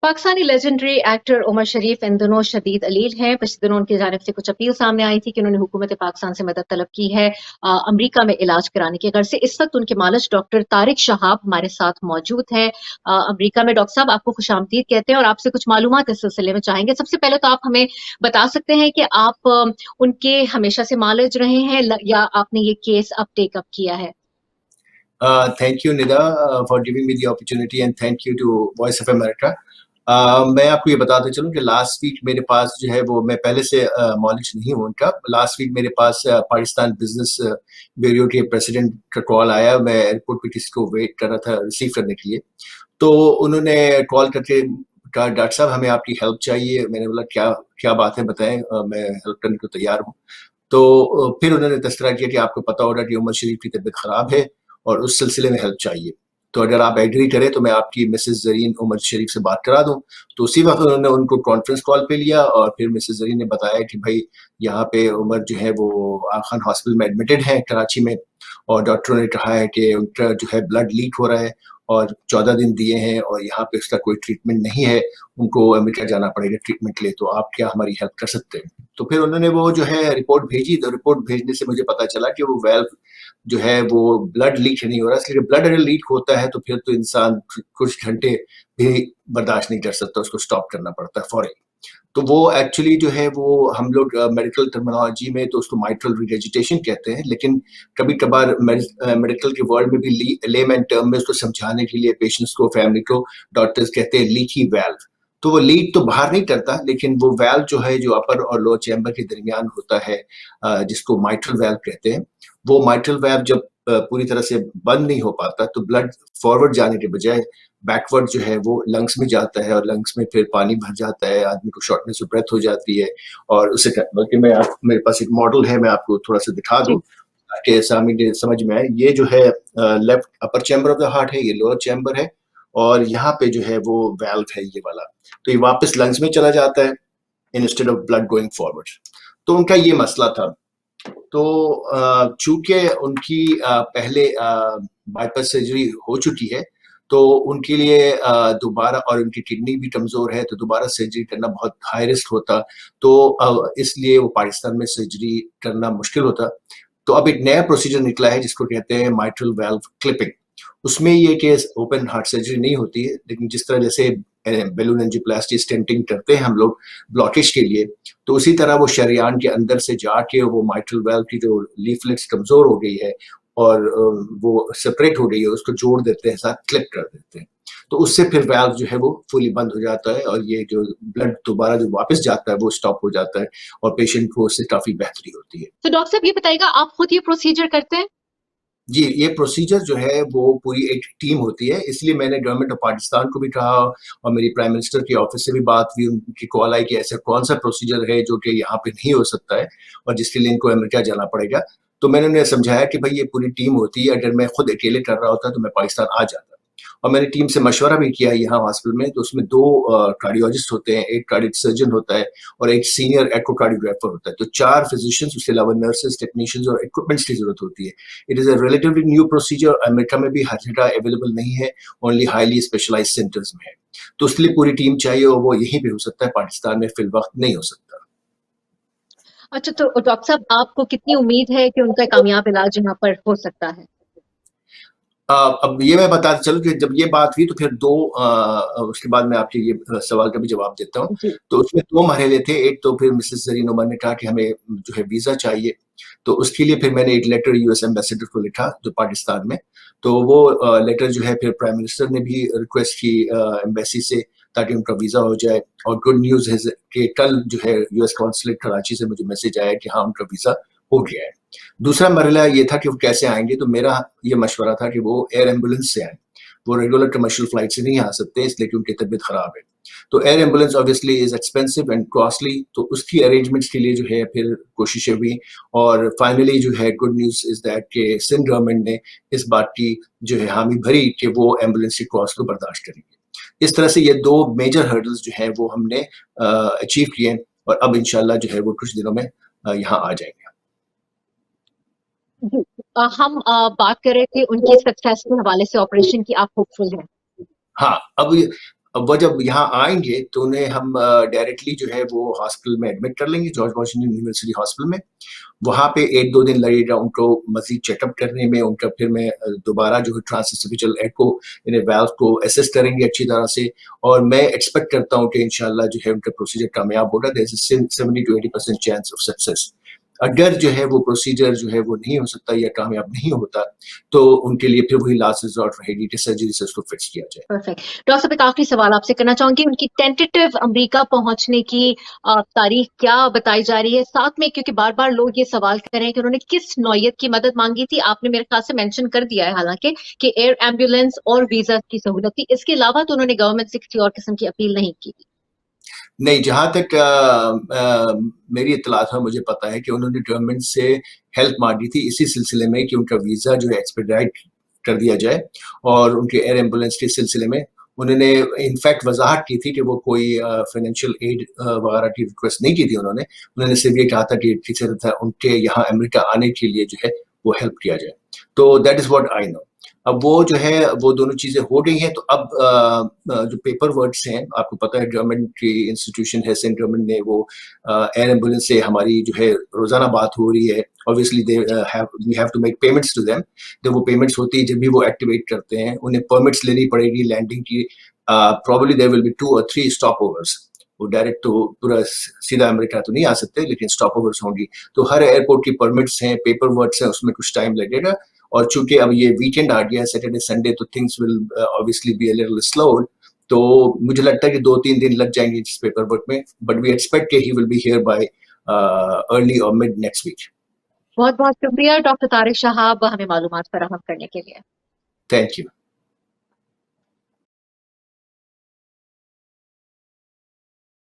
Pakistani legendary actor Umar शरीफ इन दिनों शदीद अलील हैं। पिछले दिनों उनकी जानिब से कुछ अपील सामने आई थी कि उन्होंने हुकूमत पाकिस्तान से मदद तलब की है अमरीका में इलाज कराने की गर्ज से। इस वक्त उनके मालिज डॉक्टर तारिक शहाब हमारे साथ मौजूद हैं अमरीका में। डॉक्टर साहब, आपको खुशामदीद कहते हैं और आपसे कुछ मालूमात इस सिलसिले में चाहेंगे। सबसे पहले तो आप हमें बता सकते हैं कि आप उनके हमेशा से मालिज रहे हैं या आपने ये केस अब टेकअप किया है? Thank you, Nida, for giving me the opportunity and thank you to Voice of America. मैं आपको ये बताते चलूँ कि लास्ट वीक मेरे पास जो है वो मैं पहले से मॉलिज नहीं हूँ उनका। लास्ट वीक मेरे पास पाकिस्तान बिजनेस ब्यूरो के प्रेसिडेंट का कॉल आया। मैं एयरपोर्ट पे किसी को वेट कर रहा था रिसीव करने के लिए, तो उन्होंने कॉल करके कहा, डॉक्टर साहब हमें आपकी हेल्प चाहिए। मैंने बोला क्या क्या बात है बताएं, मैं हेल्प करने को तैयार हूँ। तो फिर उन्होंने तस्करा किया कि आपको पता होगा कि उमर शरीफ की तबीयत खराब है और उस सिलसिले में हेल्प चाहिए, तो अगर आप एग्री करें तो मैं आपकी मिसेस जरीन उमर शरीफ से बात करा दूं। तो उसी वक्त उन्होंने उनको कॉन्फ्रेंस कॉल पे लिया और फिर मिसेस जरीन ने बताया कि भाई यहाँ पे उमर जो है वो आगा खान हॉस्पिटल में एडमिटेड है कराची में, और डॉक्टरों ने कहा है कि उनका जो है ब्लड लीक हो रहा है और 14 दिन दिए हैं और यहाँ पे उसका कोई ट्रीटमेंट नहीं है, उनको अमेरिका जाना पड़ेगा ट्रीटमेंट के लिए, तो आप क्या हमारी हेल्प कर सकते हैं? तो फिर उन्होंने वो जो है रिपोर्ट भेजी। तो रिपोर्ट भेजने से मुझे पता चला कि वो वेल्व जो है वो ब्लड लीक नहीं हो रहा। इसलिए ब्लड अगर लीक होता है तो फिर तो इंसान कुछ घंटे भी बर्दाश्त नहीं कर सकता, उसको स्टॉप करना पड़ता है फौरन। तो वो एक्चुअली जो है वो हम लोग मेडिकल टर्मिनोलॉजी में तो उसको माइट्रल रिगर्जिटेशन कहते हैं, लेकिन कभी कभार मेडिकल के वर्ल्ड में भी लेमैन टर्म में उसको समझाने के लिए पेशेंट्स को, फैमिली को, डॉक्टर्स कहते हैं लीकी वेल्व। तो वो लीक तो बाहर नहीं करता, लेकिन वो वेल्व जो है जो अपर और लोअर चैम्बर के दरमियान होता है, जिसको माइट्रल वेल्व कहते हैं, वो माइट्रल वेल्व जब पूरी तरह से बंद नहीं हो पाता तो ब्लड फॉरवर्ड जाने के बजाय बैकवर्ड जो है वो लंग्स में जाता है और लंग्स में फिर पानी भर जाता है, आदमी को शॉर्टनेस ऑफ ब्रेथ हो जाती है। और उससे बल्कि मेरे पास एक मॉडल है, मैं आपको थोड़ा सा दिखा दूं ताकि सामने समझ में आए। ये जो है left upper chamber of the heart है, ये लोअर चैम्बर है, और यहाँ पे जो है वो वेल्व है ये वाला। तो ये वापस लंग्स में चला जाता है instead of blood going forward. तो उनका ये मसला था। तो चूंकि उनकी पहले बाईपास सर्जरी हो चुकी है, तो उनके लिए दोबारा, और उनकी किडनी भी कमजोर है, तो दोबारा सर्जरी करना बहुत हाई रिस्क होता। तो इसलिए वो पाकिस्तान में सर्जरी करना मुश्किल होता। तो अब एक नया प्रोसीजर निकला है जिसको कहते हैं माइट्रल वेल्व क्लिपिंग। उसमें ये केस ओपन हार्ट सर्जरी नहीं होती है, लेकिन जिस तरह जैसे बेलून एंजियोप्लास्टी स्टेंटिंग करते हैं हम लोग ब्लॉकेज के लिए, तो उसी तरह वो शरीयान के अंदर से जाके वो माइट्रल वेल्व की जो लीफलेट्स कमजोर हो गई है और वो सेपरेट हो गई है, उसको जोड़ देते हैं, साथ क्लिप कर देते हैं। तो उससे फिर वेल्व जो है वो फुली बंद हो जाता है और ये जो ब्लड दोबारा जो वापस जाता है वो स्टॉप हो जाता है और पेशेंट को उससे काफी बेहतरी होती है। तो डॉक्टर साहब, ये बताइएगा, आप खुद ये प्रोसीजर करते हैं? जी, ये प्रोसीजर जो है वो पूरी एक टीम होती है, इसलिए मैंने गवर्नमेंट ऑफ पाकिस्तान को भी कहा और मेरी प्राइम मिनिस्टर के ऑफिस से भी बात हुई। उनकी कॉल आई कि ऐसा कौन सा प्रोसीजर है जो कि यहाँ पे नहीं हो सकता है और जिसके लिए इनको अमेरिका जाना पड़ेगा। तो मैंने उन्हें समझाया कि भाई ये पूरी टीम होती है, अगर मैं खुद अकेले कर रहा होता तो मैं पाकिस्तान आ जाता। और मैंने टीम से मशवरा भी किया यहाँ हॉस्पिटल में, तो उसमें दो कार्डियोलॉजिस्ट होते हैं, एक कार्डियक सर्जन होता है और एक सीनियर एकोकार्डियोग्राफर होता है। तो 4 फिजिशियंस, उसके अलावा नर्सेस, टेक्नीशियंस और इक्विपमेंट्स की जरूरत होती है। It is a relatively new procedure, America में भी हर जगह अवेलेबल नहीं है, ओनली हाईली स्पेशलाइज्ड सेंटर्स में है। तो उसके लिए पूरी टीम चाहिए और वो यहीं पे हो सकता है, पाकिस्तान में फिल वक्त नहीं हो सकता। अच्छा, तो डॉक्टर साहब, आपको कितनी उम्मीद है कि उनका कामयाब इलाज यहाँ पर हो सकता है? अब ये मैं बताते चलूं कि जब ये बात हुई तो फिर उसके बाद मैं आपके ये सवाल का भी जवाब देता हूँ। जी। तो उसमें 2 मरहले थे। एक तो फिर मिसेस जरीन उमर ने कहा कि हमें जो है वीज़ा चाहिए, तो उसके लिए फिर मैंने एक लेटर यूएस एम्बेसडर को लिखा जो पाकिस्तान में। तो वो लेटर जो है फिर प्राइम मिनिस्टर ने भी रिक्वेस्ट की एम्बेसी से, ताकि उनका वीज़ा हो जाए। और गुड न्यूज़ है कि कल जो है यूएस कॉन्सुलेट कराची से मुझे मैसेज आया कि हाँ, उनका वीज़ा हो गया है। दूसरा मरहला ये था कि वो कैसे आएंगे, तो मेरा ये मशवरा था कि वो एयर एम्बुलेंस से आए। वो रेगुलर कमर्शियल फ्लाइट से नहीं आ सकते इसलिए कि उनकी तबीयत खराब है। तो air ambulance obviously is expensive and costly, तो उसकी अरेंजमेंट्स के लिए जो है फिर कोशिशें हुई। और फाइनली जो है गुड न्यूज़ इज दैट कि सिंध गवर्नमेंट ने इस बात की जो है हामी भरी कि वो एम्बुलेंस की कॉस्ट को बर्दाश्त करेंगे। इस तरह से ये 2 मेजर हर्डल्स जो है वो हमने अचीव किए और अब इंशाल्लाह जो है वो कुछ दिनों में यहाँ आ जाएंगे। जी। हम बात कर रहे थे उनकी सक्सेस के हवाले से, ऑपरेशन की। आप होपफुल हैं? हाँ, अब वो जब यहाँ आएंगे तो उन्हें हम डायरेक्टली जो है वो हॉस्पिटल में एडमिट कर लेंगे, जॉर्ज वॉशिंगटन यूनिवर्सिटी हॉस्पिटल में। वहाँ पे 1-2 दिन लगेगा उनको मजीद चेकअप करने में, उनका फिर मैं दोबारा जो है ट्रांसएसोफेजियल एको यानी वाल्व को असेस करेंगे अच्छी तरह से, और मैं एक्सपेक्ट करता हूँ कि इंशाल्लाह जो है उनका प्रोसीजर कामयाब होगा। There is 70 to 80% chance of success. अगर जो है वो प्रोसीजर जो है वो नहीं हो सकता या कामयाब नहीं होता, तो उनके लिए फिर वही लास्ट रिजॉर्ट रहेगी कि सर्जरी से उसको फिक्स किया जाए। परफेक्ट। डॉक्टर साहब, एक आखिरी सवाल आपसे करना चाहूंगी, उनकी टेंटेटिव अमेरिका पहुंचने की तारीख क्या बताई जा रही है? साथ में, क्योंकि बार बार लोग ये सवाल कर रहे हैं कि उन्होंने किस नौयत की मदद मांगी थी, आपने मेरे ख्याल से मेंशन कर दिया है हालांकि कि एयर एम्बुलेंस और वीजा की सहूलत थी, इसके अलावा तो उन्होंने गवर्नमेंट से किसी और किस्म की अपील नहीं की। नहीं, जहाँ तक मेरी इत्तलात है, मुझे पता है कि उन्होंने गवर्नमेंट से हेल्प मांगी थी इसी सिलसिले में कि उनका वीज़ा जो है एक्सपेडाइट कर दिया जाए, और उनके एयर एम्बुलेंस के सिलसिले में उन्होंने इनफैक्ट वजाहत की थी कि वो कोई फाइनेंशियल एड वगैरह की रिक्वेस्ट नहीं की थी उन्होंने। उन्होंने सिर्फ ये कहा था कि किसी तरह उनके यहाँ अमेरिका आने के लिए जो है वो हेल्प किया जाए। तो that is what I know. अब वो जो है वो दोनों चीज़ें हो गई हैं, तो अब जो पेपर वर्क्स हैं, आपको पता है गवर्नमेंट की इंस्टीट्यूशन है, सेंट्रल गवर्नमेंट ने वो एयर एम्बुलेंस से हमारी जो है रोज़ाना बात हो रही है। Obviously we have to make payments to them. जब वो पेमेंट्स होती है, जब भी वो एक्टिवेट करते हैं, उन्हें परमिट्स लेनी पड़ेगी लैंडिंग की। Probably there will be 2 or 3 stopovers. वो डायरेक्ट तो पूरा सीधा अमेरिका तो नहीं आ सकते, लेकिन स्टॉप ओवर्स होंगी। तो हर एयरपोर्ट की परमिट्स हैं, पेपर वर्क्स हैं, उसमें कुछ टाइम लगेगा। और चूंकि अब ये वीकेंड आ गया है, सैटरडे संडे, तो things will obviously be a little slow. तो मुझे लगता है कि 2-3 दिन लग जाएंगे इस पेपर वर्क में, बट वी एक्सपेक्ट कि he will be here bye early और मिड नेक्स्ट वीक। बहुत बहुत शुक्रिया डॉक्टर तारिक शहाब हमें मालूमात फराहम करने के लिए। Thank you.